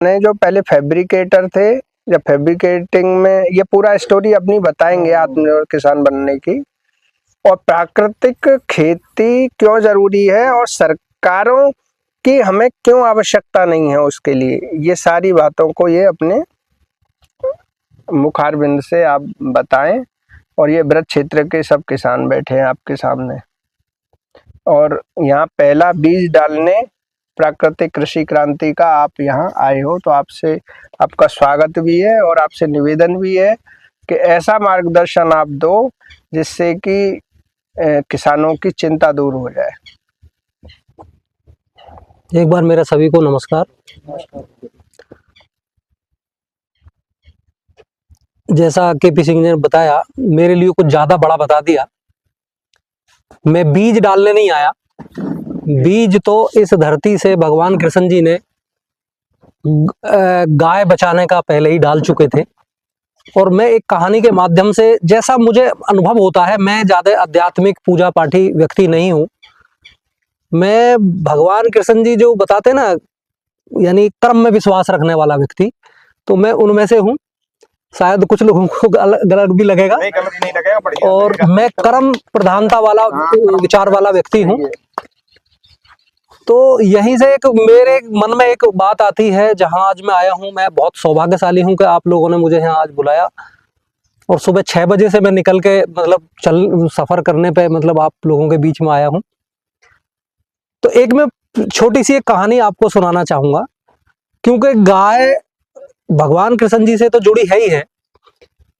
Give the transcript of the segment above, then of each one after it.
ने जो पहले फैब्रिकेटर थे, या फैब्रिकेटिंग में ये पूरा स्टोरी अपनी बताएंगे आत्मनिर्भर किसान बनने की, और प्राकृतिक खेती क्यों जरूरी है और सरकारों की हमें क्यों आवश्यकता नहीं है उसके लिए। ये सारी बातों को ये अपने मुखारबिंद से आप बताएं। और ये ब्रज क्षेत्र के सब किसान बैठे हैं आपके सामने, और यहाँ पहला बीज डालने प्राकृतिक कृषि क्रांति का आप यहाँ आए हो, तो आपसे आपका स्वागत भी है और आपसे निवेदन भी है कि ऐसा मार्गदर्शन आप दो जिससे कि किसानों की चिंता दूर हो जाए। एक बार मेरा सभी को नमस्कार। जैसा केपी सिंह ने बताया, मेरे लिए कुछ ज्यादा बड़ा बता दिया। मैं बीज डालने नहीं आया, बीज तो इस धरती से भगवान कृष्ण जी ने गाय बचाने का पहले ही डाल चुके थे। और मैं एक कहानी के माध्यम से, जैसा मुझे अनुभव होता है, मैं ज्यादा आध्यात्मिक पूजा पाठी व्यक्ति नहीं हूँ। मैं भगवान कृष्ण जी जो बताते ना, यानी कर्म में विश्वास रखने वाला व्यक्ति, तो मैं उनमें से हूँ। शायद कुछ लोगों को गलत भी लगेगा, नहीं लगेगा, और मैं कर्म प्रधानता वाला विचार वाला व्यक्ति हूँ। तो यहीं से एक मेरे मन में एक बात आती है, जहां आज मैं आया हूं, मैं बहुत सौभाग्यशाली हूं कि आप लोगों ने मुझे यहाँ आज बुलाया। और सुबह 6 बजे से मैं निकल के मतलब सफर करने पे मतलब आप लोगों के बीच में आया हूं। तो एक मैं छोटी सी एक कहानी आपको सुनाना चाहूंगा, क्योंकि गाय भगवान कृष्ण जी से तो जुड़ी है ही है,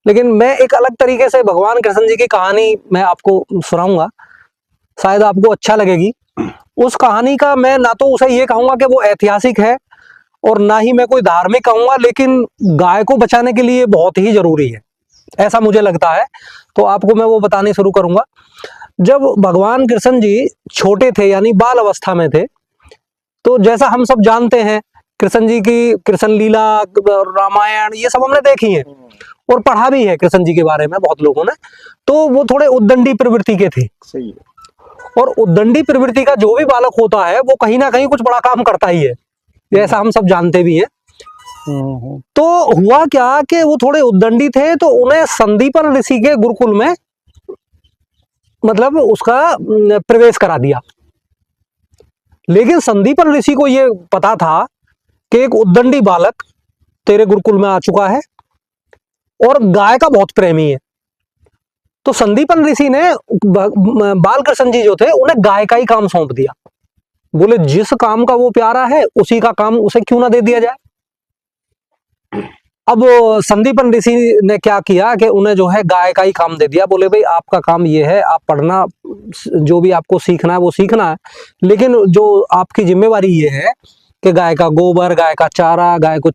लेकिन मैं एक अलग तरीके से भगवान कृष्ण जी की कहानी मैं आपको सुनाऊंगा, शायद आपको अच्छा लगेगी। उस कहानी का मैं ना तो उसे ये कहूंगा कि वो ऐतिहासिक है, और ना ही मैं कोई धार्मिक कहूंगा, लेकिन गाय को बचाने के लिए बहुत ही जरूरी है, ऐसा मुझे लगता है। तो आपको मैं वो बताने शुरू करूंगा। जब भगवान कृष्ण जी छोटे थे, यानी बाल अवस्था में थे, तो जैसा हम सब जानते हैं, कृष्ण जी की कृष्ण लीला, रामायण, ये सब हमने देखी है और पढ़ा भी है कृष्ण जी के बारे में बहुत लोगों ने। तो वो थोड़े उद्दंडी प्रवृत्ति के थे। सही है। और उद्दंडी प्रवृत्ति का जो भी बालक होता है, वो कहीं ना कहीं कुछ बड़ा काम करता ही है, ऐसा हम सब जानते भी हैं। तो हुआ क्या कि वो थोड़े उद्दंडी थे, तो उन्हें संदीपन ऋषि के गुरुकुल में मतलब उसका प्रवेश करा दिया। लेकिन संदीपन ऋषि को ये पता था कि एक उद्दंडी बालक तेरे गुरुकुल में आ चुका है और गाय का बहुत प्रेमी है। तो संदीपन ऋषि ने बालकृष्ण जी जो थे, उन्हें गाय का ही काम सौंप दिया। बोले जिस काम का वो प्यारा है, उसी का काम उसे क्यों ना दे दिया जाए। अब संदीपन ऋषि ने क्या किया कि उन्हें जो है गाय का ही काम दे दिया। बोले भाई आपका काम ये है, आप पढ़ना, जो भी आपको सीखना है वो सीखना है, लेकिन जो आपकी जिम्मेवारी ये है कि गाय का गोबर, गाय का चारा, गाय को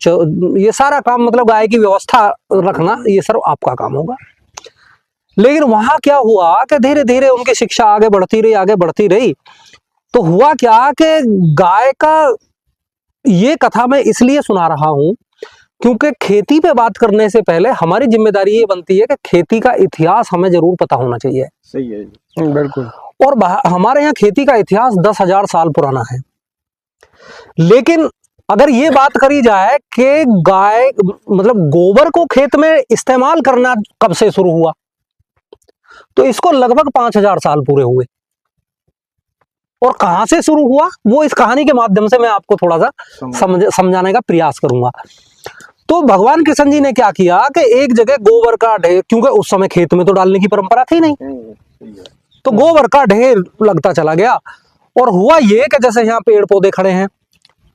ये सारा काम, मतलब गाय की व्यवस्था रखना, ये सब आपका काम होगा। लेकिन वहां क्या हुआ कि धीरे धीरे उनकी शिक्षा आगे बढ़ती रही। तो हुआ क्या कि गाय का ये कथा मैं इसलिए सुना रहा हूं, क्योंकि खेती पे बात करने से पहले हमारी जिम्मेदारी ये बनती है कि खेती का इतिहास हमें जरूर पता होना चाहिए। सही है, बिल्कुल। और हमारे यहाँ खेती का इतिहास 10,000 साल पुराना है। लेकिन अगर ये बात करी जाए कि गाय मतलब गोबर को खेत में इस्तेमाल करना कब से शुरू हुआ, तो इसको लगभग 5,000 साल पूरे हुए। और कहां से शुरू हुआ, वो इस कहानी के माध्यम से मैं आपको थोड़ा सा समझाने का प्रयास करूंगा। तो भगवान कृष्ण जी ने क्या किया कि एक जगह गोबर का ढेर, क्योंकि उस समय खेत में तो डालने की परंपरा थी नहीं, तो गोबर का ढेर लगता चला गया। और हुआ ये कि जैसे यहाँ पेड़ पौधे खड़े हैं,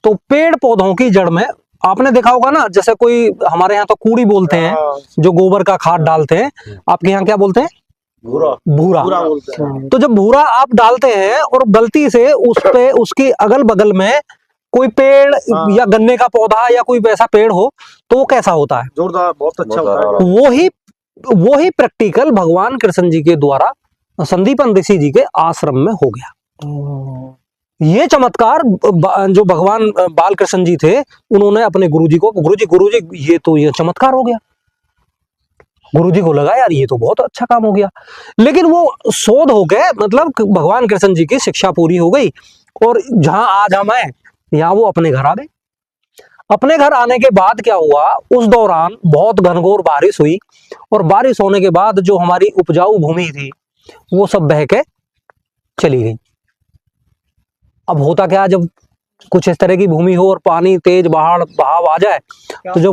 तो पेड़ पौधों की जड़ में आपने देखा होगा ना, जैसे कोई, हमारे यहाँ तो कूड़ी बोलते हैं जो गोबर का खाद डालते हैं, आपके यहाँ क्या बोलते हैं? भूरा बोलते हैं। तो जब भूरा आप डालते हैं और गलती से उस पे उसकी अगल बगल में कोई पेड़ या गन्ने का पौधा या कोई वैसा पेड़ हो, तो वो कैसा होता है? जोरदार, बहुत अच्छा होता है। वो ही प्रैक्टिकल भगवान कृष्ण जी के द्वारा संदीपन ऋषि जी के आश्रम में हो गया। ये चमत्कार जो भगवान बाल कृष्ण जी थे, उन्होंने अपने गुरुजी को, गुरुजी ये तो ये चमत्कार हो गया। गुरुजी को लगा यार ये तो बहुत अच्छा काम हो गया। लेकिन वो शोध हो गए, मतलब भगवान कृष्ण जी की शिक्षा पूरी हो गई, और जहां आज हम हैं, यहाँ वो अपने घर आ गए। अपने घर आने के बाद क्या हुआ, उस दौरान बहुत घनघोर बारिश हुई और बारिश होने के बाद जो हमारी उपजाऊ भूमि थी वो सब बह के चली गई। अब होता क्या, जब कुछ इस तरह की भूमि हो और पानी तेज बहाव आ जाए तो जो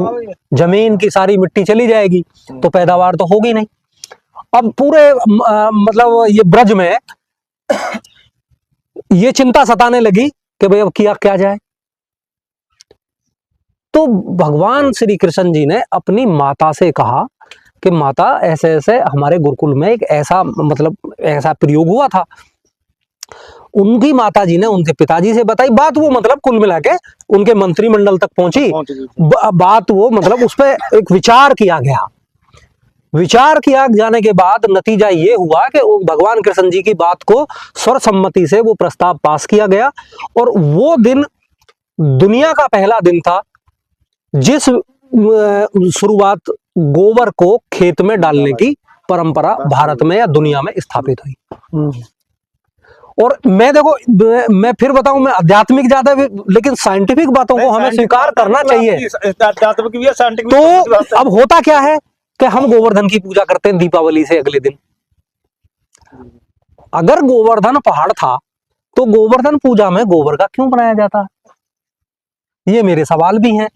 जमीन की सारी मिट्टी चली जाएगी तो पैदावार तो होगी नहीं। अब पूरे मतलब ये ब्रज में ये चिंता सताने लगी कि भाई अब किया क्या जाए। तो भगवान श्री कृष्ण जी ने अपनी माता से कहा कि माता ऐसे ऐसे हमारे गुरुकुल में एक ऐसा मतलब ऐसा प्रयोग हुआ था। उनकी माता जी ने उनके पिताजी से बताई बात, वो मतलब कुल मिला के उनके मंत्रिमंडल तक पहुंची बात, वो मतलब उस पर एक विचार किया गया। विचार किया जाने के बाद नतीजा ये हुआ कि भगवान कृष्ण जी की बात को सर्वसम्मति से वो प्रस्ताव पास किया गया और वो दिन दुनिया का पहला दिन था जिस शुरुआत गोबर को खेत में डालने की परंपरा भारत में या दुनिया में स्थापित हुई। और मैं देखो, मैं फिर बताऊं, मैं आध्यात्मिक ज्यादा, लेकिन साइंटिफिक बातों को हमें स्वीकार करना चाहिए। तो अब होता क्या है कि हम गोवर्धन की पूजा करते हैं दीपावली से अगले दिन। अगर गोवर्धन पहाड़ था तो गोवर्धन पूजा में गोबर का क्यों बनाया जाता, ये मेरे सवाल भी हैं।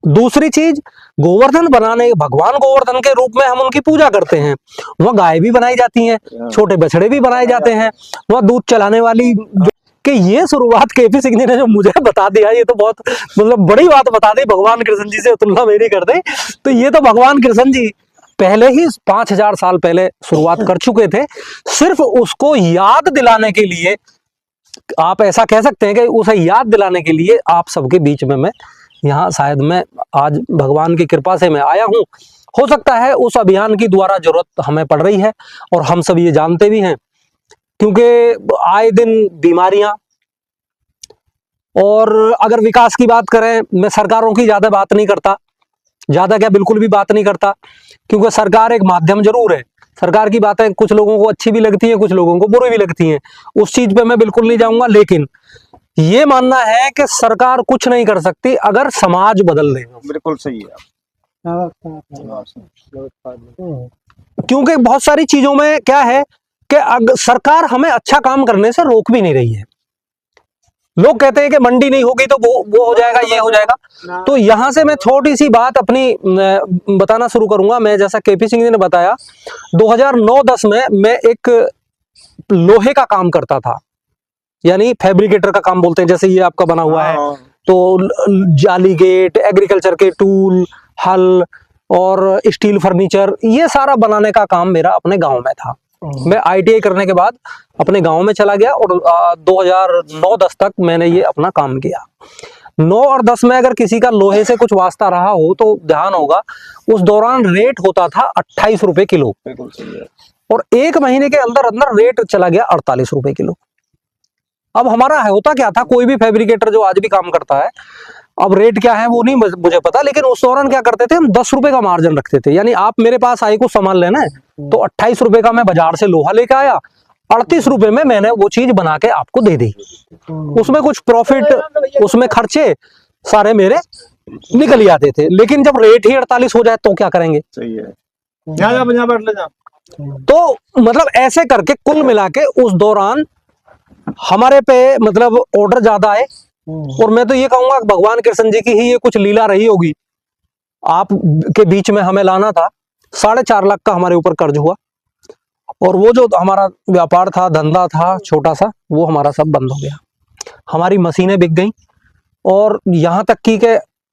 दूसरी चीज, गोवर्धन बनाने, भगवान गोवर्धन के रूप में हम उनकी पूजा करते हैं, वह गाय भी बनाई जाती हैं, छोटे बछड़े भी बनाए जाते हैं, वह दूध चलाने वाली कि ये शुरुआत केपी सिंह जी ने जो मुझे बता दिया, ये तो बहुत मतलब बड़ी बात बता दी, भगवान कृष्ण जी से तुलना मेरी कर दे तो ये तो भगवान कृष्ण जी पहले ही 5000 साल पहले शुरुआत कर चुके थे। सिर्फ उसको याद दिलाने के लिए, आप ऐसा कह सकते हैं कि उसे याद दिलाने के लिए आप सबके बीच में मैं यहाँ शायद मैं आज भगवान की कृपा से मैं आया हूँ। हो सकता है उस अभियान की द्वारा जरूरत हमें पड़ रही है और हम सब ये जानते भी हैं, क्योंकि आए दिन बीमारियां, और अगर विकास की बात करें, मैं सरकारों की ज्यादा बात नहीं करता, ज्यादा क्या बिल्कुल भी बात नहीं करता, क्योंकि सरकार एक माध्यम जरूर है। सरकार की बातें कुछ लोगों को अच्छी भी लगती है, कुछ लोगों को बुरी भी लगती हैं, उस चीज पे मैं बिल्कुल नहीं जाऊंगा। लेकिन ये मानना है कि सरकार कुछ नहीं कर सकती अगर समाज बदल देगा। बिल्कुल सही है। क्योंकि बहुत सारी चीजों में क्या है कि सरकार हमें अच्छा काम करने से रोक भी नहीं रही है। लोग कहते हैं कि मंडी नहीं होगी तो वो हो जाएगा, ये हो जाएगा। तो यहां से मैं छोटी सी बात अपनी बताना शुरू करूंगा। मैं जैसा केपी सिंह जी ने बताया, 2009-10 में मैं एक लोहे का काम करता था, यानी फैब्रिकेटर का काम बोलते हैं, जैसे ये आपका बना हुआ है, तो जाली गेट, एग्रीकल्चर के टूल, हल और स्टील फर्नीचर, ये सारा बनाने का काम मेरा अपने गांव में था। मैं ITI करने के बाद अपने गांव में चला गया और 2009-10 तक मैंने ये अपना काम किया। 9 और 10 में अगर किसी का लोहे से कुछ वास्ता रहा हो तो ध्यान होगा, उस दौरान रेट होता था 28 रुपए किलो, और 1 महीने के अंदर अंदर रेट चला गया 48 रुपए किलो। अब हमारा होता क्या था, कोई भी फैब्रिकेटर जो आज भी काम करता है, अब रेट क्या है वो नहीं मुझे पता, लेकिन उस दौरान क्या करते थे, हम 10 रुपए का मार्जिन रखते थे। यानी आप मेरे पास आए कुछ सामान लेना है तो 28 रुपए का मैं बाजार से लोहा लेके आया, 38 रुपए में मैंने वो चीज बना के आपको दे दी। उसमें कुछ प्रॉफिट, उसमें खर्चे सारे मेरे निकल जाते थे। लेकिन जब रेट ही 48 हो जाए तो क्या करेंगे। सही है। यहाँ बैठ ले जा। तो मतलब ऐसे करके कुल मिला के उस दौरान हमारे पे मतलब ऑर्डर ज्यादा आए, और मैं तो ये कहूंगा भगवान कृष्ण जी की ही ये कुछ लीला रही होगी। आप के बीच में हमें लाना था, 4.5 लाख का हमारे ऊपर कर्ज हुआ, और वो जो हमारा व्यापार था, धंधा था छोटा सा, वो हमारा सब बंद हो गया। हमारी मशीनें बिक गई, और यहाँ तक कि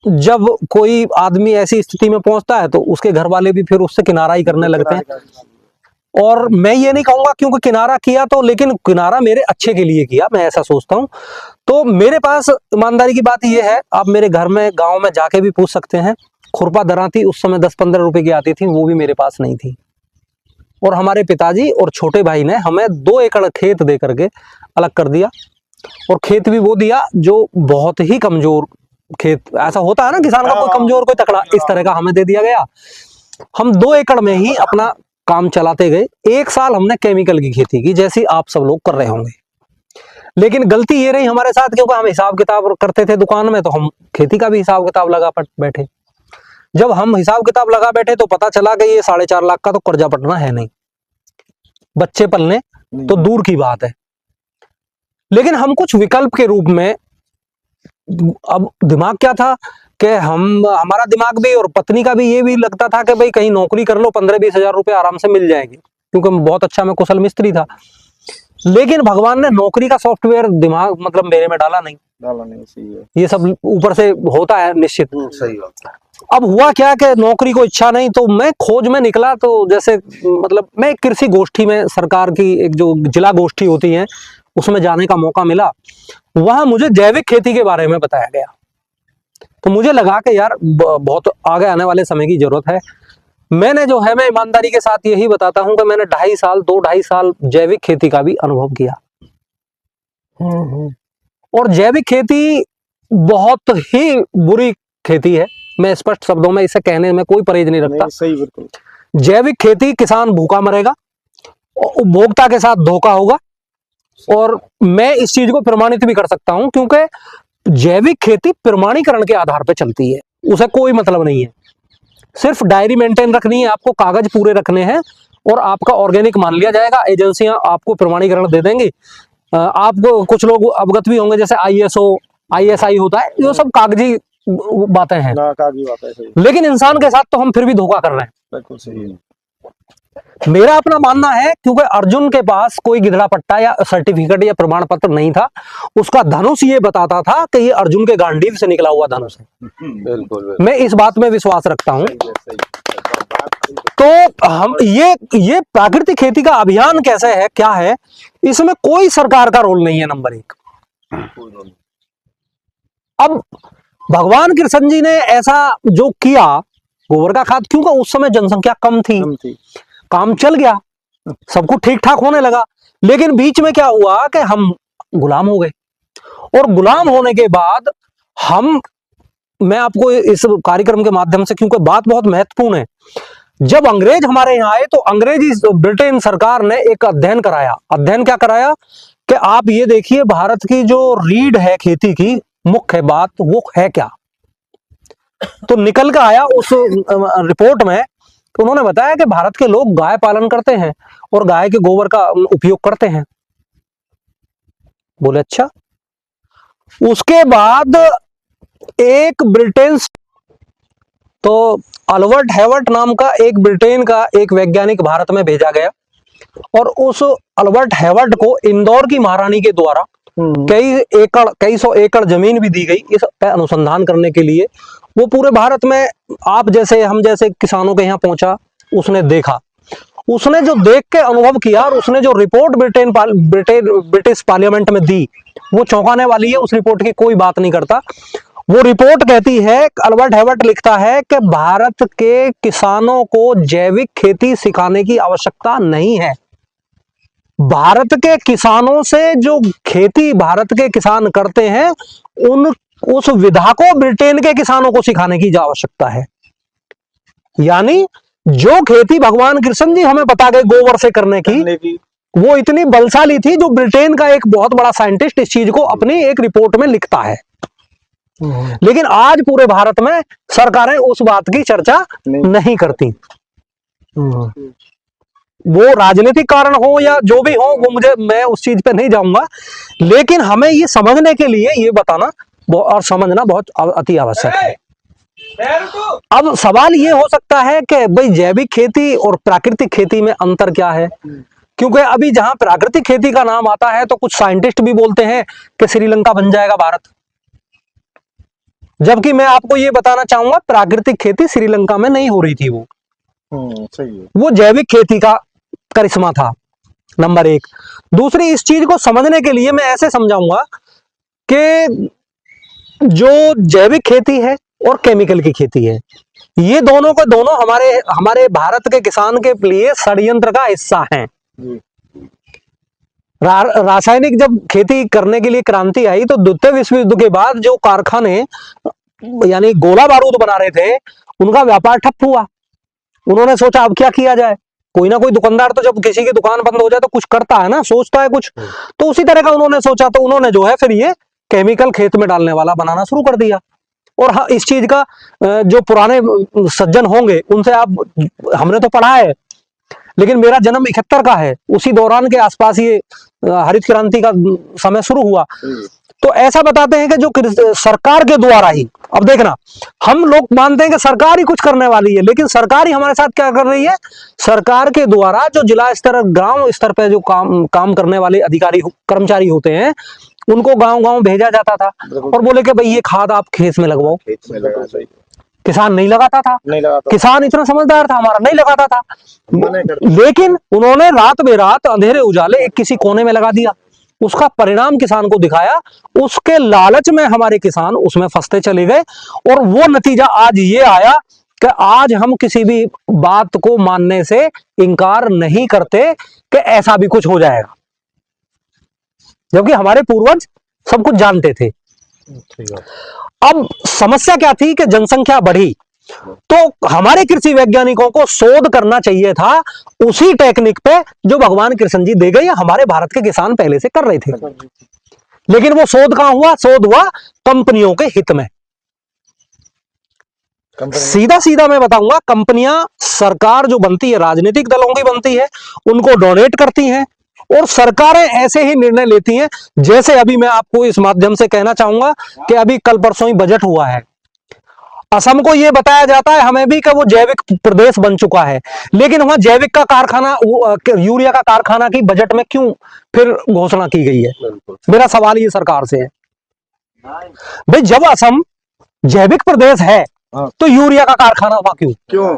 जब कोई आदमी ऐसी स्थिति में पहुंचता है तो उसके घर वाले भी फिर उससे किनारा ही करने लगते हैं। और मैं ये नहीं कहूंगा क्योंकि किनारा किया तो, लेकिन किनारा मेरे अच्छे के लिए किया, मैं ऐसा सोचता हूँ। तो मेरे पास ईमानदारी की बात ये है, आप मेरे घर में गांव में जाके भी पूछ सकते हैं, खुरपा दराती उस समय 10-15 रुपए की आती थी, वो भी मेरे पास नहीं थी। और हमारे पिताजी और छोटे भाई ने हमें 2 एकड़ खेत दे करके अलग कर दिया, और खेत भी वो दिया जो बहुत ही कमजोर खेत, ऐसा होता है ना किसान का, कोई कमजोर कोई तकड़ा, इस तरह का हमें दे दिया गया। हम 2 एकड़ में ही अपना काम चलाते गए। 1 साल हमने केमिकल की खेती की, जैसी आप सब लोग कर रहे होंगे। लेकिन गलती ये रही हमारे साथ, क्योंकि हम हिसाब किताब करते थे दुकान में, तो हम खेती का भी हिसाब किताब लगा बैठे। जब हम हिसाब किताब लगा बैठे तो पता चला कि ये 4.5 लाख का तो कर्जा पटना है नहीं, बच्चे पलने तो दूर की बात है। लेकिन हम कुछ विकल्प के रूप में, अब दिमाग क्या था कि हमारा दिमाग भी और पत्नी का भी ये भी लगता था कि भाई कहीं नौकरी कर लो, 15-20 हजार रुपये आराम से मिल जाएंगे, क्योंकि बहुत अच्छा मैं कुशल मिस्त्री था। लेकिन भगवान ने नौकरी का सॉफ्टवेयर दिमाग मतलब मेरे में डाला नहीं। सही है। ये सब ऊपर से होता है निश्चित। सही बात। अब हुआ क्या कि नौकरी को इच्छा नहीं, तो मैं खोज में निकला। तो जैसे मतलब मैं एक कृषि गोष्ठी में, सरकार की एक जो जिला गोष्ठी होती है उसमें जाने का मौका मिला। वहां मुझे जैविक खेती के बारे में बताया गया, तो मुझे लगा कि यार बहुत आगे आने वाले समय की जरूरत है। मैंने जो है, मैं ईमानदारी के साथ यही बताता हूं कि मैंने 2.5 साल जैविक खेती का भी अनुभव किया। और जैविक खेती बहुत ही बुरी खेती है, मैं स्पष्ट शब्दों में इसे कहने में कोई परहेज नहीं रखता। सही, बिल्कुल। जैविक खेती, किसान भूखा मरेगा, उपभोक्ता के साथ धोखा होगा। और मैं इस चीज को प्रमाणित भी कर सकता हूं, क्योंकि जैविक खेती प्रमाणीकरण के आधार पर चलती है, उसे कोई मतलब नहीं है। सिर्फ डायरी मेंटेन रखनी है, आपको कागज पूरे रखने हैं और आपका ऑर्गेनिक मान लिया जाएगा। एजेंसियां आपको प्रमाणीकरण दे देंगी। आपको कुछ लोग अवगत भी होंगे, जैसे ISO ISI होता है, ये सब कागजी बातें हैं। कागजी बात है। लेकिन इंसान के साथ तो हम फिर भी धोखा कर रहे हैं। बिल्कुल सही है। मेरा अपना मानना है, क्योंकि अर्जुन के पास कोई गिधड़ा पट्टा या सर्टिफिकेट या प्रमाण पत्र नहीं था, उसका धनुष ये बताता था कि ये अर्जुन के गांडीव से निकला हुआ धनुष है। बिल्कुल। मैं इस बात में विश्वास रखता हूं। तो हम ये प्राकृतिक खेती का अभियान कैसे है, क्या है, इसमें कोई सरकार का रोल नहीं है। नंबर 1, अब भगवान कृष्ण जी ने ऐसा जो किया, गोबर का खाद, क्योंकि उस समय जनसंख्या कम थी, काम चल गया, सब कुछ ठीक ठाक होने लगा। लेकिन बीच में क्या हुआ कि हम गुलाम हो गए, और गुलाम होने के बाद मैं आपको इस कार्यक्रम के माध्यम से, क्योंकि बात बहुत महत्वपूर्ण है, जब अंग्रेज हमारे यहाँ आए तो अंग्रेजी ब्रिटेन सरकार ने एक अध्ययन कराया। अध्ययन क्या कराया कि आप ये देखिए, भारत की जो रीढ़ है खेती की, मुख्य बात वो है क्या। तो निकल कर आया उस रिपोर्ट में, तो उन्होंने बताया कि भारत के लोग गाय पालन करते हैं और गाय के गोबर का उपयोग करते हैं। बोले अच्छा। उसके बाद एक ब्रिटेन, तो अल्बर्ट हेवर्ट नाम का एक ब्रिटेन का एक वैज्ञानिक भारत में भेजा गया, और उस अल्बर्ट हेवर्ट को इंदौर की महारानी के द्वारा कई सौ एकड़ जमीन भी दी गई इस पे अनुसंधान करने के लिए। वो पूरे भारत में आप जैसे हम जैसे किसानों के यहाँ पहुंचा, उसने देखा, उसने जो देख के अनुभव किया, और उसने जो रिपोर्ट ब्रिटिश पार्लियामेंट में दी, वो चौंकाने वाली है। उस रिपोर्ट की कोई बात नहीं करता। वो रिपोर्ट कहती है, अल्बर्ट हेवर्ट लिखता है कि भारत के किसानों को जैविक खेती सिखाने की आवश्यकता नहीं है। भारत के किसानों से जो खेती भारत के किसान करते हैं, उस विधा को ब्रिटेन के किसानों को सिखाने की आवश्यकता है। यानी जो खेती भगवान कृष्ण जी हमें बता गए गोबर से करने की, वो इतनी बलशाली थी, जो ब्रिटेन का एक बहुत बड़ा साइंटिस्ट इस चीज को अपनी एक रिपोर्ट में लिखता है। लेकिन आज पूरे भारत में सरकारें उस बात की चर्चा नहीं करती। वो राजनीतिक कारण हो या जो भी हो, वो मैं उस चीज पे नहीं जाऊंगा। लेकिन हमें ये समझने के लिए ये बताना और समझना बहुत अति आवश्यक है। अब सवाल ये हो सकता है कि भाई जैविक खेती और प्राकृतिक खेती में अंतर क्या है, क्योंकि अभी जहां प्राकृतिक खेती का नाम आता है तो कुछ साइंटिस्ट भी बोलते हैं कि श्रीलंका बन जाएगा भारत। जबकि मैं आपको ये बताना चाहूंगा, प्राकृतिक खेती श्रीलंका में नहीं हो रही थी। वो सही है। वो जैविक खेती का करिश्मा था, नंबर 1। दूसरी, इस चीज को समझने के लिए मैं ऐसे समझाऊंगा कि जो जैविक खेती है और केमिकल की खेती है, ये दोनों के दोनों हमारे भारत के किसान के लिए षड्यंत्र का हिस्सा हैं। रासायनिक जब खेती करने के लिए क्रांति आई, तो द्वितीय विश्व युद्ध के बाद जो कारखाने यानी गोला बारूद बना रहे थे, उनका व्यापार ठप हुआ। उन्होंने सोचा अब क्या किया जाए, कोई ना कोई दुकानदार तो जब किसी की दुकान बंद हो जाए तो कुछ करता है ना, सोचता है कुछ। तो उसी तरह का उन्होंने सोचा, तो उन्होंने जो है फिर ये केमिकल खेत में डालने वाला बनाना शुरू कर दिया। और हाँ, इस चीज का जो पुराने सज्जन होंगे उनसे आप, हमने तो पढ़ा है, लेकिन मेरा जन्म 71 का है, उसी दौरान के आसपास ये हरित क्रांति का समय शुरू हुआ। तो ऐसा बताते हैं कि जो सरकार के द्वारा ही, अब देखना, हम लोग मानते हैं कि सरकार ही कुछ करने वाली है, लेकिन सरकार ही हमारे साथ क्या कर रही है, सरकार के द्वारा जो जिला स्तर, गांव स्तर पे जो काम करने वाले अधिकारी कर्मचारी होते हैं, उनको गांव-गांव भेजा जाता था और बोले कि भाई ये खाद आप खेत में लगवाओ। खेत में लगा, सही। किसान नहीं लगाता था, किसान इतना समझदार था हमारा, नहीं लगाता था, लेकिन उन्होंने रात बेरात अंधेरे उजाले एक किसी कोने में लगा दिया। उसका परिणाम किसान को दिखाया, उसके लालच में हमारे किसान उसमें फंसते चले गए, और वो नतीजा आज ये आया कि आज हम किसी भी बात को मानने से इनकार नहीं करते कि ऐसा भी कुछ हो जाएगा, जबकि हमारे पूर्वज सब कुछ जानते थे। अब समस्या क्या थी कि जनसंख्या बढ़ी, तो हमारे कृषि वैज्ञानिकों को शोध करना चाहिए था उसी टेक्निक पे जो भगवान कृष्ण जी दे गए, या हमारे भारत के किसान पहले से कर रहे थे। लेकिन वो शोध कहां हुआ, शोध हुआ कंपनियों के हित में। सीधा सीधा मैं बताऊंगा, कंपनियां, सरकार जो बनती है राजनीतिक दलों की बनती है, उनको डोनेट करती हैं, और सरकारें ऐसे ही निर्णय लेती हैं। जैसे अभी मैं आपको इस माध्यम से कहना चाहूंगा कि अभी कल परसों ही बजट हुआ है, असम को यह बताया जाता है हमें भी कि वो जैविक प्रदेश बन चुका है, लेकिन वहां जैविक का कारखाना, यूरिया का कारखाना की बजट में क्यों फिर घोषणा की गई है? मेरा सवाल ये सरकार से है, भाई जब असम जैविक प्रदेश है तो यूरिया का कारखाना वहां क्यों?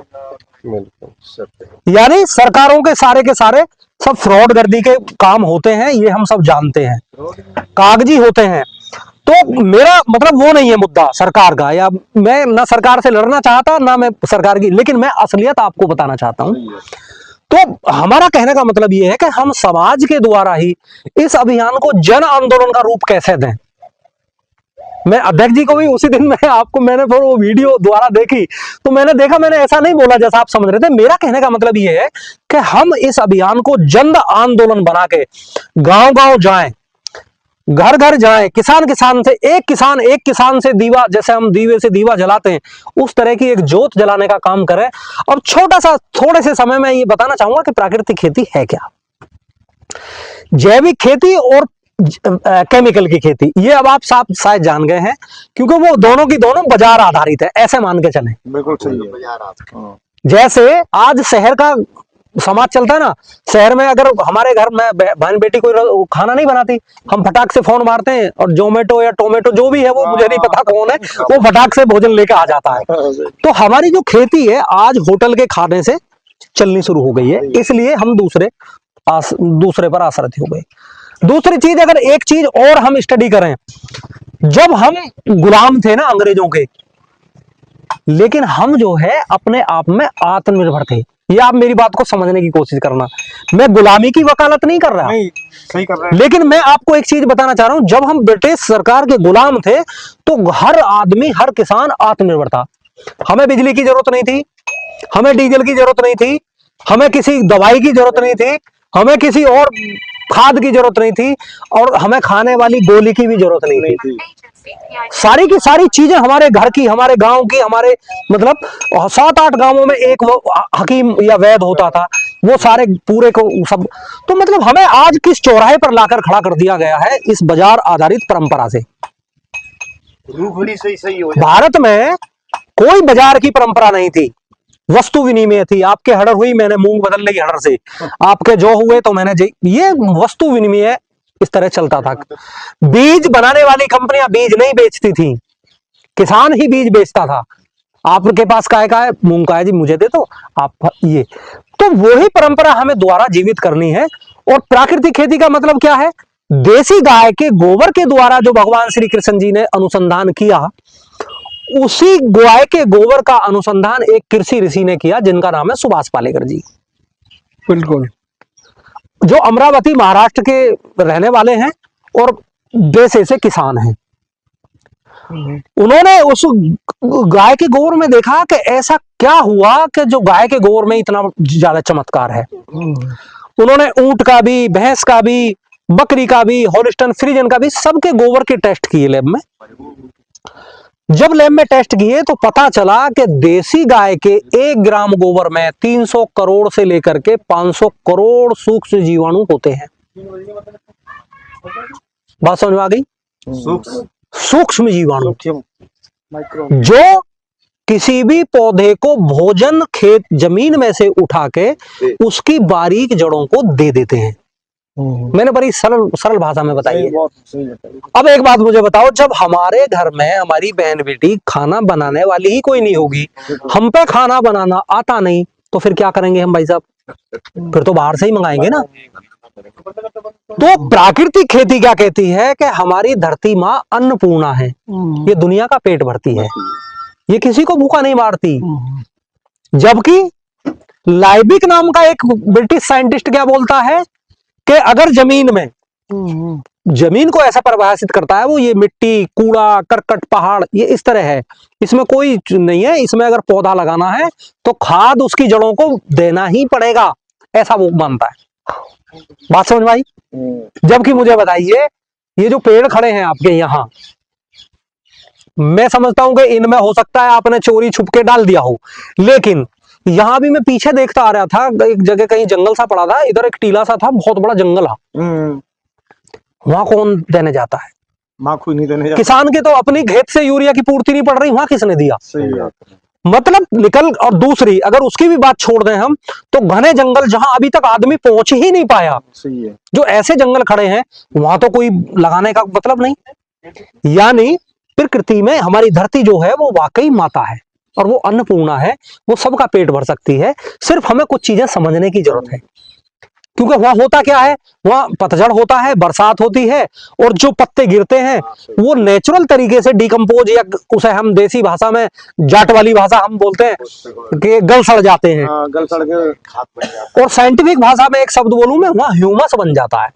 यानी सरकारों के सारे सब फ्रॉड गर्दी के काम होते हैं, ये हम सब जानते हैं, कागजी होते हैं। तो मेरा मतलब वो नहीं है मुद्दा सरकार का, या मैं ना सरकार से लड़ना चाहता ना मैं सरकार की, लेकिन मैं असलियत आपको बताना चाहता हूं। तो हमारा कहने का मतलब ये है कि हम समाज के द्वारा ही इस अभियान को जन आंदोलन का रूप कैसे दें। मैं अध्यक्ष जी को भी उसी दिन मैंने फिर वो वीडियो द्वारा देखी, तो मैंने देखा, मैंने ऐसा नहीं बोला जैसा आप समझ रहे थे। मेरा कहने का मतलब ये है कि हम इस अभियान को जन आंदोलन बना के गांव गांव जाएं, घर घर जाएं, किसान से एक किसान से दीवा, जैसे हम दीवे से दीवा जलाते हैं, उस तरह की एक ज्योत जलाने का काम करें। अब थोड़े से समय में ये बताना चाहूंगा कि प्राकृतिक खेती है क्या, जैविक खेती और केमिकल की खेती, ये अब आप शायद जान गए हैं, क्योंकि वो दोनों की दोनों बाजार आधारित है, ऐसे मान के चलें। बिल्कुल सही है। जैसे आज शहर का समाज चलता है ना, शहर में अगर हमारे घर में बहन बेटी कोई खाना नहीं बनाती, हम फटाक से फोन मारते हैं और जोमेटो या टोमेटो जो भी है, वो मुझे नहीं पता कौन है, वो फटाक से भोजन लेके आ जाता है। तो हमारी जो खेती है आज होटल के खाने से चलनी शुरू हो गई है, इसलिए हम दूसरे पर आश्रित हो गए। दूसरी चीज, अगर एक चीज और हम स्टडी करें, जब हम गुलाम थे ना अंग्रेजों के, लेकिन हम जो है अपने आप में आत्मनिर्भर थे। ये आप मेरी बात को समझने की कोशिश करना, मैं गुलामी की वकालत नहीं कर रहा, नहीं, सही कर रहे हैं। लेकिन मैं आपको एक चीज बताना चाह रहा हूं, जब हम ब्रिटिश सरकार के गुलाम थे तो हर आदमी, हर किसान आत्मनिर्भर था। हमें बिजली की जरूरत नहीं थी, हमें डीजल की जरूरत नहीं थी, हमें किसी दवाई की जरूरत नहीं थी, हमें किसी और खाद की जरूरत नहीं थी, और हमें खाने वाली गोली की भी जरूरत नहीं थी। सारी की सारी चीजें हमारे घर की, हमारे गांव की, हमारे मतलब 7-8 गांवों में एक हकीम या वैद्य होता था, वो सारे पूरे को सब। तो मतलब हमें आज किस चौराहे पर लाकर खड़ा कर दिया गया है इस बाजार आधारित परंपरा से। सही हो। भारत में कोई बाजार की परंपरा नहीं थी, वस्तु विनिमय थी। आपके हड़र हुई, मैंने मूंग बदल ली हड़र से, आपके जो हुए तो मैंने ये वस्तु विनिमय इस तरह चलता था। बीज बनाने वाली कंपनियां बीज नहीं बेचती थी, किसान ही बीज बेचता था। आपके पास काय का है, मूंग का है जी, मुझे दे दो आप ये। तो वही परंपरा हमें द्वारा जीवित करनी है। और प्राकृतिक खेती का मतलब क्या है, देसी गाय के गोबर के द्वारा जो भगवान श्री कृष्ण जी ने अनुसंधान किया, उसी गाय के गोबर का अनुसंधान एक कृषि ऋषि ने किया जिनका नाम है सुभाष पालेकर जी। बिल्कुल, जो अमरावती महाराष्ट्र के रहने वाले हैं और देश से किसान हैं। उन्होंने उस गाय के गोबर में देखा कि ऐसा क्या हुआ कि जो गाय के गोबर में इतना ज्यादा चमत्कार है। उन्होंने ऊंट का भी, भैंस का भी, बकरी का भी, हॉलिस्टन फ्रीजन का भी, सबके गोबर के टेस्ट किए लैब में। जब लैब में टेस्ट किए तो पता चला कि देसी गाय के 1 ग्राम गोबर में 300 करोड़ से लेकर के 500 करोड़ सूक्ष्म जीवाणु होते हैं। बात समझ में आ गई? सूक्ष्म जीवाणु जो किसी भी पौधे को भोजन खेत जमीन में से उठा के उसकी बारीक जड़ों को दे देते हैं। मैंने बड़ी सरल भाषा में बताई है। अब एक बात मुझे बताओ, जब हमारे घर में हमारी बहन बेटी खाना बनाने वाली ही कोई नहीं होगी, हम पे खाना बनाना आता नहीं, तो फिर क्या करेंगे हम भाई साहब? फिर तो बाहर से ही मंगाएंगे ना। तो प्राकृतिक खेती क्या कहती है कि हमारी धरती माँ अन्नपूर्णा है, ये दुनिया का पेट भरती है, ये किसी को भूखा नहीं मारती। जबकि लाइबिक नाम का एक ब्रिटिश साइंटिस्ट क्या बोलता है कि अगर जमीन को ऐसा परिभाषित करता है वो, ये मिट्टी, कूड़ा, करकट, पहाड़, ये इस तरह है, इसमें कोई नहीं है, इसमें अगर पौधा लगाना है तो खाद उसकी जड़ों को देना ही पड़ेगा, ऐसा वो मानता है। बात समझ में आई? जबकि मुझे बताइए, ये जो पेड़ खड़े हैं आपके यहाँ, मैं समझता हूं कि इनमें हो सकता है आपने चोरी छुप के डाल दिया हो, लेकिन यहां भी मैं पीछे देखता आ रहा था, एक जगह कहीं जंगल सा पड़ा था, इधर एक टीला सा था, बहुत बड़ा जंगल था। वहां कौन देने जाता है? कोई नहीं देने जाता। किसान के तो अपनी खेत से यूरिया की पूर्ति नहीं पड़ रही, वहां किसने दिया? मतलब निकल। और दूसरी, अगर उसकी भी बात छोड़ दें हम, तो घने जंगल जहां अभी तक आदमी पहुंच ही नहीं पाया, जो ऐसे जंगल खड़े हैं, वहां तो कोई लगाने का मतलब नहीं। यानी प्रकृति में हमारी धरती जो है वो वाकई माता है और वो अन्नपूर्णा है, वो सबका पेट भर सकती है। सिर्फ हमें कुछ चीजें समझने की जरूरत है, क्योंकि वहां होता क्या है, वहां पतझड़ होता है, बरसात होती है, और जो पत्ते गिरते हैं वो नेचुरल तरीके से डिकम्पोज, या उसे हम देसी भाषा में, जाट वाली भाषा हम बोलते हैं कि गल सड़ जाते हैं। गल सड़ के। और साइंटिफिक भाषा में एक शब्द बोलूं मैं, वहां ह्यूमस बन जाता है,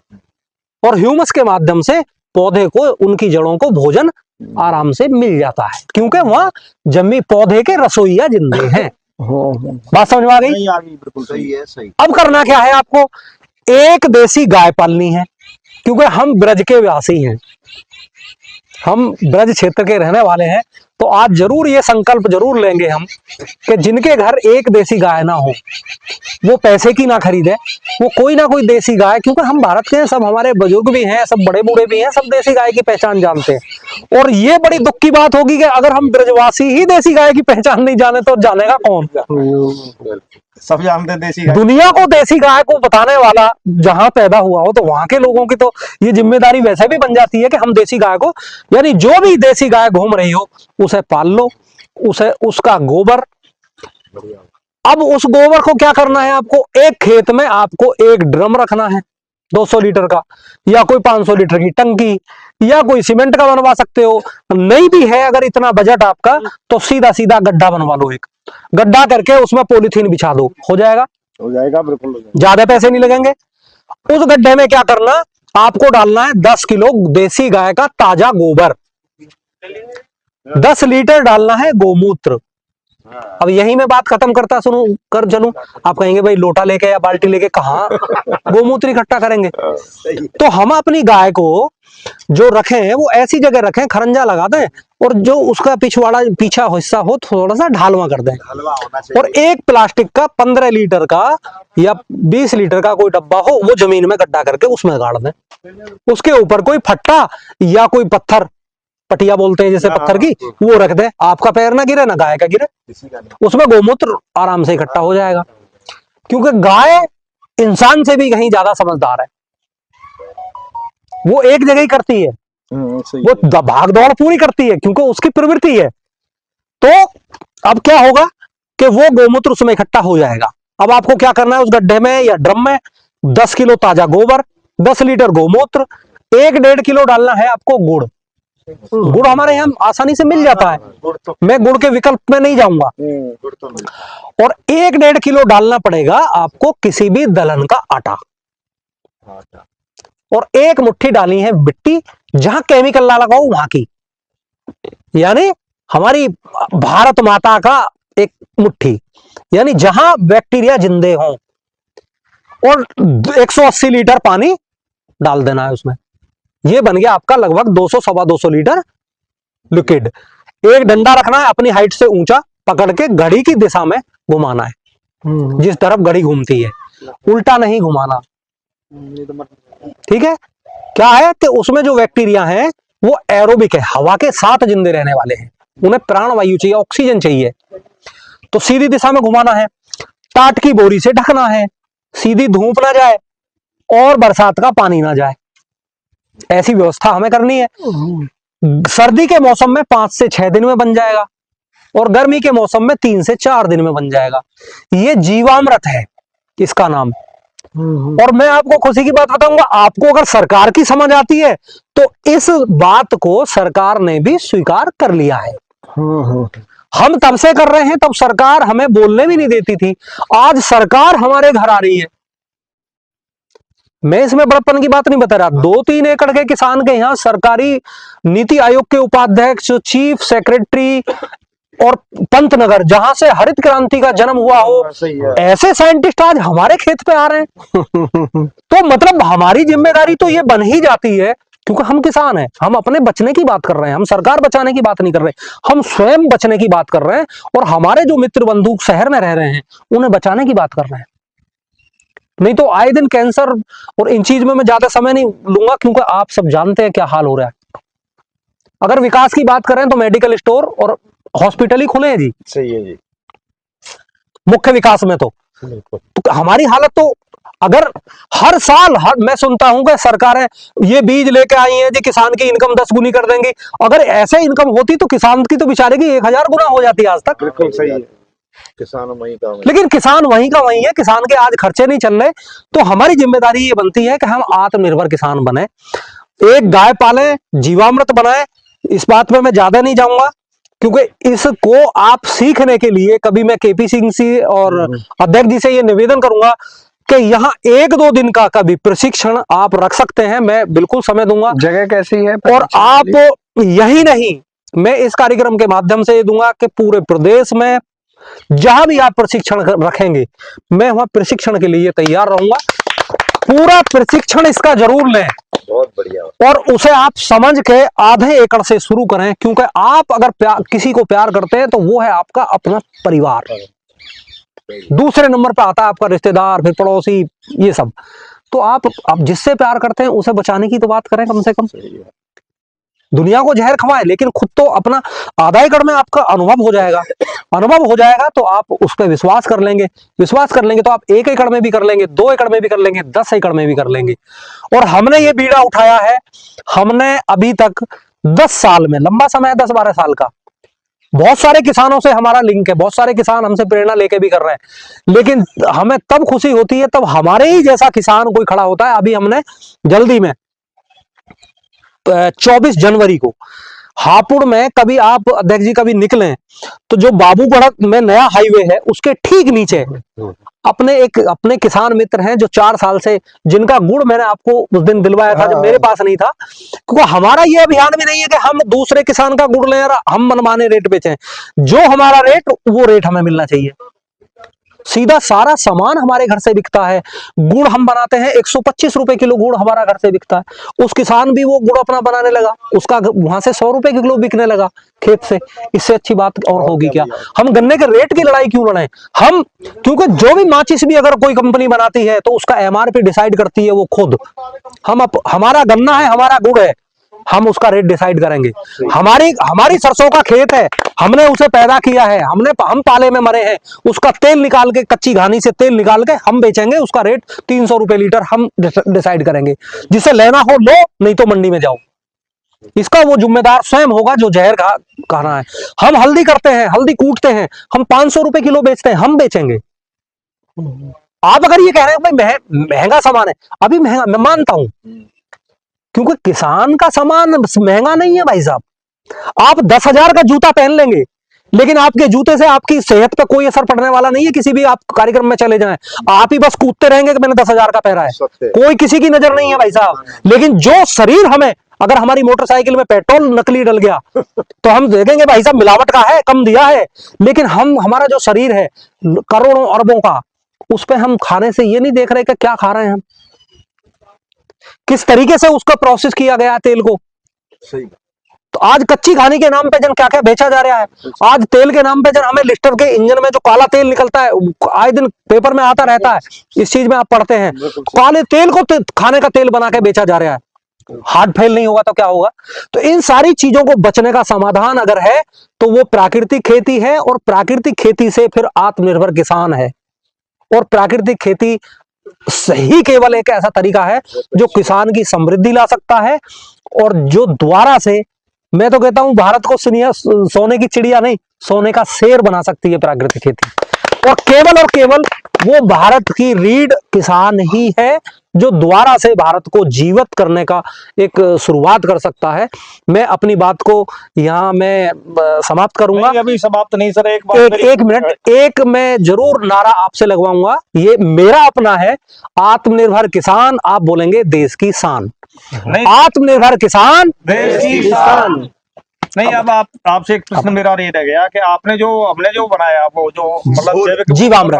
और ह्यूमस के माध्यम से पौधे को, उनकी जड़ों को भोजन आराम से मिल जाता है, क्योंकि वहां जमी पौधे के रसोईया जिंदे हैं। बात समझ में आ गई? बिल्कुल सही है, सही। अब करना क्या है आपको? एक देसी गाय पालनी है, क्योंकि हम ब्रज के वासी हैं, हम ब्रज क्षेत्र के रहने वाले हैं। तो आज जरूर ये संकल्प जरूर लेंगे हम कि जिनके घर एक देसी गाय ना हो, वो पैसे की ना खरीदे, वो कोई ना कोई देसी गाय, क्योंकि हम भारत के हैं, सब हमारे बुजुर्ग भी हैं, सब बड़े बूढ़े भी हैं, सब देसी गाय की पहचान जानते हैं। और ये बड़ी दुख की बात होगी कि अगर हम ब्रजवासी ही देसी गाय की पहचान नहीं जाने तो जानेगा कौन? सब जानते हैं देसी गाय। दुनिया को देसी गाय को बताने वाला जहां पैदा हुआ हो, तो वहां के लोगों की तो ये जिम्मेदारी वैसे भी बन जाती है कि हम देसी गाय को, यानी जो भी देसी गाय घूम रही हो उसे पाल लो, उसे, उसका गोबर। अब उस गोबर को क्या करना है आपको? एक खेत में आपको एक ड्रम रखना है 200 लीटर का, या कोई 500 लीटर की टंकी, या कोई सीमेंट का बनवा सकते हो। नहीं भी है अगर इतना बजट आपका, तो सीधा सीधा गड्ढा बनवा लो, एक गड्ढा करके उसमें पॉलीथीन बिछा दो, हो जाएगा। बिल्कुल हो जाएगा। ज्यादा पैसे नहीं लगेंगे। उस गड्ढे में क्या करना, आपको डालना है 10 किलो देसी गाय का ताजा गोबर, 10 लीटर डालना है गोमूत्र। अब यही मैं बात खत्म करता सुनू कर चलूं, आप कहेंगे भाई लोटा लेके या बाल्टी लेके कहां गोमूत्र इकट्ठा करेंगे? तो हम अपनी गाय को जो रखें वो ऐसी जगह रखें, खरंजा लगा दें, और जो उसका पीछा हिस्सा हो थोड़ा सा ढालवा कर दें, और एक प्लास्टिक का 15 लीटर का या 20 लीटर का कोई डब्बा हो, वो जमीन में गड्ढा करके उसमें गाड़ दें। उसके ऊपर कोई फट्टा या कोई पत्थर, पटिया बोलते हैं जैसे पत्थर की, वो रख दे, आपका पैर ना गिरे ना गाय का गिरे, उसमें गोमूत्र आराम से इकट्ठा हो जाएगा। क्योंकि गाय इंसान से भी कहीं ज्यादा समझदार है, वो एक जगह ही करती है, वो भाग दौड़ पूरी करती है, क्योंकि उसकी प्रवृत्ति है। तो अब क्या होगा कि वो गोमूत्र उसमें इकट्ठा हो जाएगा। अब आपको क्या करना है, उस गड्ढे में या ड्रम में 10 किलो ताजा गोबर, 10 लीटर गोमूत्र, 1-1.5 किलो डालना है आपको गुड़। गुड़ हमारे यहाँ आसानी से मिल जाता है, मैं गुड़ के विकल्प में नहीं जाऊंगा। और 1-1.5 किलो डालना पड़ेगा आपको किसी भी दलहन का आटा, और 1 मुट्ठी डालनी है मिट्टी, जहां केमिकल ना लगाओ वहां की। यानी हमारी भारत माता का एक मुट्ठी, यानी जहां बैक्टीरिया जिंदे हों, और 180 लीटर पानी डाल देना है उसमें। ये बन गया आपका लगभग 200 सवा 200 लीटर लिक्विड। एक डंडा रखना है अपनी हाइट से ऊंचा, पकड़ के घड़ी की दिशा में घुमाना है, जिस तरफ घड़ी घूमती है, उल्टा नहीं घुमाना। ठीक है। क्या है कि उसमें जो बैक्टीरिया हैं वो एरोबिक है, हवा के साथ जिंदे रहने वाले हैं, उन्हें प्राणवायु चाहिए, ऑक्सीजन चाहिए। तो सीधी दिशा में घुमाना है, टाट की बोरी से ढकना है, सीधी धूप ना जाए और बरसात का पानी ना जाए, ऐसी व्यवस्था हमें करनी है। सर्दी के मौसम में 5 से 6 दिन में बन जाएगा और गर्मी के मौसम में 3 से 4 दिन में बन जाएगा। ये जीवामृत है इसका नाम। और मैं आपको खुशी की बात बताऊंगा, आपको अगर सरकार की समझ आती है तो इस बात को सरकार ने भी स्वीकार कर लिया है। हम तब से कर रहे हैं, तब सरकार हमें बोलने भी नहीं देती थी, आज सरकार हमारे घर आ रही है। मैं इसमें बड़प्पन की बात नहीं बता रहा। 2-3 एकड़ के किसान के यहाँ सरकारी नीति आयोग के उपाध्यक्ष, चीफ सेक्रेटरी और पंतनगर, जहां से हरित क्रांति का जन्म हुआ हो, ऐसे साइंटिस्ट आज हमारे खेत पे आ रहे हैं। तो मतलब हमारी जिम्मेदारी तो ये बन ही जाती है, क्योंकि हम किसान हैं। हम अपने बचने की बात कर रहे हैं, हम सरकार बचाने की बात नहीं कर रहे, हम स्वयं बचने की बात कर रहे हैं, और हमारे जो मित्र बंधु शहर में रह रहे हैं उन्हें बचाने की बात कर रहे हैं। नहीं तो आए दिन कैंसर और इन चीज में मैं ज्यादा समय नहीं लूंगा, क्योंकि आप सब जानते हैं क्या हाल हो रहा है। अगर विकास की बात करें तो मेडिकल स्टोर और हॉस्पिटल ही खुले हैं जी। सही है जी। मुख्य विकास में तो हमारी हालत तो, अगर हर साल मैं सुनता हूं कि सरकारें ये बीज लेके आई हैं जी, किसान की इनकम 10 गुनी कर देंगी। अगर ऐसे इनकम होती तो किसान की तो बेचारे की 1000 गुना हो जाती आज तक। बिल्कुल सही है। किसान वहीं का लेकिन किसान वहीं का वहीं है, किसान के आज खर्चे नहीं चल रहे। तो हमारी जिम्मेदारी ये बनती है कि हम आत्मनिर्भर किसान बने, एक गाय पालें, जीवामृत बनाएं। इस बात में मैं ज्यादा नहीं जाऊंगा, क्योंकि इसको आप सीखने के लिए कभी मैं केपी सिंह जी और अध्यक्ष जी से ये निवेदन करूंगा कि यहाँ 1-2 दिन का कभी प्रशिक्षण आप रख सकते हैं, मैं बिल्कुल समय दूंगा। जगह कैसी है? और आप यही नहीं, मैं इस कार्यक्रम के माध्यम से ये दूंगा कि पूरे प्रदेश में जहां भी आप प्रशिक्षण रखेंगे, मैं वहां प्रशिक्षण के लिए तैयार रहूंगा। पूरा प्रशिक्षण इसका जरूर लें, बहुत बढ़िया, और उसे आप समझ के आधे एकड़ से शुरू करें, क्योंकि आप अगर किसी को प्यार करते हैं तो वो है आपका अपना परिवार। दूसरे नंबर पे आता है आपका रिश्तेदार, फिर पड़ोसी, ये सब। तो आप जिससे प्यार करते हैं उसे बचाने की तो बात करें कम से कम। दुनिया को जहर खवाएं, लेकिन खुद तो अपना आधा एकड़ में आपका अनुभव हो जाएगा। अनुभव हो जाएगा तो आप उस पर विश्वास कर लेंगे, विश्वास कर लेंगे तो आप 1 एकड़ में भी कर लेंगे, 2 एकड़ में भी कर लेंगे, 10 एकड़ में भी कर लेंगे। और हमने ये बीड़ा उठाया है, हमने अभी तक 10 साल में, लंबा समय है 10-12 साल का, बहुत सारे किसानों से हमारा लिंक है, बहुत सारे किसान हमसे प्रेरणा लेके भी कर रहे हैं। लेकिन हमें तब खुशी होती है तब हमारे ही जैसा किसान कोई खड़ा होता है। अभी हमने जल्दी में 24 जनवरी को हापुड़ में, कभी आप अध्यक्ष जी कभी निकलें तो जो बाबूगढ़ में नया हाईवे है उसके ठीक नीचे अपने किसान मित्र हैं जो 4 साल से, जिनका गुड़ मैंने आपको उस दिन दिलवाया था जो मेरे पास नहीं था, क्योंकि हमारा ये अभियान भी नहीं है कि हम दूसरे किसान का गुड़ लें और हम मनमाने रेट बेचें। जो हमारा रेट, वो रेट हमें मिलना चाहिए। सीधा सारा सामान हमारे घर से बिकता है। गुड़ हम बनाते हैं, 125 रुपए किलो गुड़ हमारा घर से बिकता है। उस किसान भी वो गुड़ अपना बनाने लगा, उसका वहां से 100 रुपए किलो बिकने लगा खेत से। इससे अच्छी बात और होगी क्या? हम गन्ने के रेट की लड़ाई क्यों लड़ें? हम, क्योंकि जो भी माचिस भी अगर कोई कंपनी बनाती है तो उसका MRP डिसाइड करती है वो खुद। हमारा गन्ना है, हमारा गुड़ है, हम उसका रेट डिसाइड करेंगे। हमारी सरसों का खेत है, हमने उसे पैदा किया है, हम पाले में मरे हैं, उसका तेल निकाल के, कच्ची घानी से तेल निकाल के हम बेचेंगे। उसका रेट 300 रुपए लीटर हम डिसाइड करेंगे। जिसे लेना हो लो, नहीं तो मंडी में जाओ। इसका वो जिम्मेदार स्वयं होगा जो जहर खाना है। हम हल्दी करते हैं, हल्दी कूटते हैं, हम 500 रुपए किलो बेचते हैं, हम बेचेंगे। आप अगर ये कह रहे हैं भाई महंगा सामान है, अभी महंगा, मैं मानता हूं, क्योंकि किसान का सामान महंगा नहीं है भाई साहब। आप 10,000 का जूता पहन लेंगे, लेकिन आपके जूते से आपकी सेहत पर कोई असर पड़ने वाला नहीं है। किसी भी आप कार्यक्रम में चले जाएं, आप ही बस कूदते रहेंगे कि मैंने 10,000 का पहना है, कोई किसी की नजर नहीं है भाई साहब। लेकिन जो शरीर हमें अगर हमारी मोटरसाइकिल में पेट्रोल नकली डल गया तो हम देखेंगे भाई साहब मिलावट का है, कम दिया है, लेकिन हमारा जो शरीर है करोड़ों अरबों का, उस पे हम खाने से ये नहीं देख रहे कि क्या खा रहे हैं हम, किस तरीके से उसका प्रोसेस किया गया तेल को। सही। तो आज कच्ची खाने के नाम पे जन क्या क्या बेचा जा रहा है। आज तेल के नाम पे जन हमें लिस्टर के इंजन में जो काला तेल निकलता है, आए दिन पेपर में आता रहता है, इस चीज में आप पढ़ते हैं, काले तेल को खाने का तेल बना के बेचा जा रहा है। हार्ट फेल नहीं होगा तो क्या होगा। तो इन सारी चीजों को बचने का समाधान अगर है तो वो प्राकृतिक खेती है, और प्राकृतिक खेती से फिर आत्मनिर्भर किसान है। और प्राकृतिक खेती सही केवल एक ऐसा तरीका है जो किसान की समृद्धि ला सकता है, और जो द्वारा से मैं तो कहता हूं भारत को सोने की चिड़िया नहीं, सोने का शेर बना सकती है प्राकृतिक खेती। और केवल वो भारत की रीढ़ किसान ही है जो द्वारा से भारत को जीवित करने का एक शुरुआत कर सकता है। मैं अपनी बात को यहाँ मैं समाप्त करूंगा। अभी समाप्त नहीं सर, एक मिनट, एक मैं जरूर नारा आपसे लगवाऊंगा, ये मेरा अपना है, आत्मनिर्भर किसान, आप बोलेंगे देश की शान। आत्मनिर्भर किसान देश की शान। नहीं, अब आपसे एक प्रश्न मेरा ये रह गया कि हमने जो बनाया वो जो मतलब जैविक जीवामृत,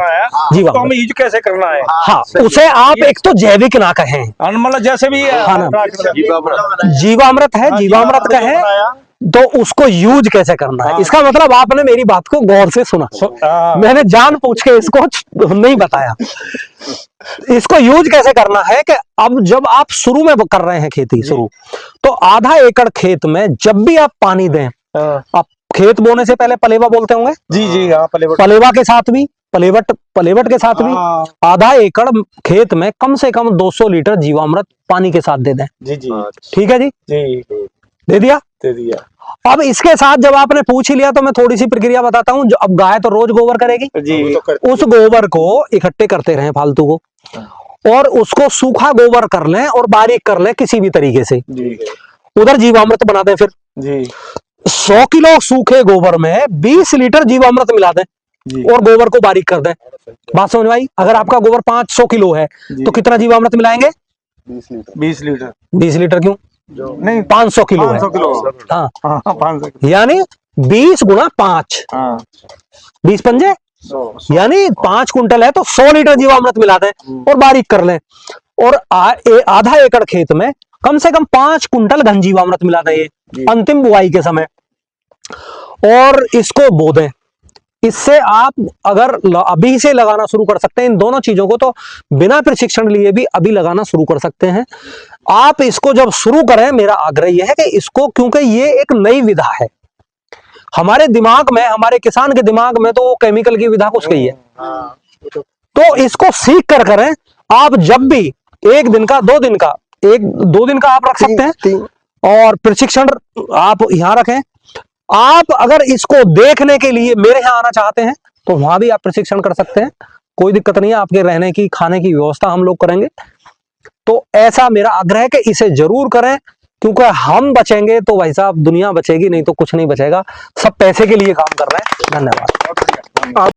तो हम यूज कैसे करना है। हाँ, उसे आप एक तो जैविक ना कहें, मतलब जैसे भी जीवामृत है, जीवामृत कहें तो उसको यूज कैसे करना है। इसका मतलब आपने मेरी बात को गौर से सुना, मैंने जान पूछ के इसको नहीं बताया। इसको यूज कैसे करना है कि अब जब आप शुरू में कर रहे हैं खेती शुरू, तो आधा एकड़ खेत में जब भी आप पानी दें, आप खेत बोने से पहले पलेवा बोलते होंगे। जी हाँ, पलेवा के साथ भी, पलेवट के साथ भी आधा एकड़ खेत में कम से कम 200 लीटर जीवामृत पानी के साथ दे दें। जी ठीक है जी, दे दिया। अब इसके साथ जब आपने पूछ ही लिया तो मैं थोड़ी सी प्रक्रिया बताता हूँ। अब गाय तो रोज गोबर करेगी जी, उस गोबर को इकट्ठे करते रहें फालतू को, और उसको सूखा गोबर कर लें और बारीक कर लें किसी भी तरीके से, उधर जीवामृत बना दें। फिर जी 100 किलो सूखे गोबर में 20 लीटर जीवामृत मिला दें और गोबर को बारीक कर दें। बात समझ में आई। अगर आपका गोबर 500 किलो है तो कितना जीवामृत मिलाएंगे? 20 लीटर। 20 लीटर क्यों नहीं, 500 किलो है। हाँ, 500 यानी 20 गुणा 5, 20 पंजे, यानी 5 कुंटल है तो 100 लीटर जीवामृत मिला दें और बारीक कर लें। और आधा एकड़ खेत में कम से कम 5 कुंटल घन जीवामृत मिला दें अंतिम बुआई के समय, और इसको बो दें। इससे आप अगर अभी से लगाना शुरू कर सकते हैं, इन दोनों चीजों को तो बिना प्रशिक्षण लिए भी अभी लगाना शुरू कर सकते हैं। आप इसको जब शुरू करें, मेरा आग्रह यह है कि इसको, क्योंकि ये एक नई विधा है हमारे दिमाग में, हमारे किसान के दिमाग में तो केमिकल की विधा घुस गई है, तो इसको सीख कर करें। आप जब भी 1 दिन का 2 दिन का 1-2 दिन का आप रख सकते हैं, और प्रशिक्षण आप यहाँ रखें। आप अगर इसको देखने के लिए मेरे यहाँ आना चाहते हैं तो वहां भी आप प्रशिक्षण कर सकते हैं, कोई दिक्कत नहीं है। आपके रहने की खाने की व्यवस्था हम लोग करेंगे। तो ऐसा मेरा आग्रह है कि इसे जरूर करें, क्योंकि हम बचेंगे तो भाई साहब दुनिया बचेगी, नहीं तो कुछ नहीं बचेगा। सब पैसे के लिए काम कर रहे हैं। धन्यवाद।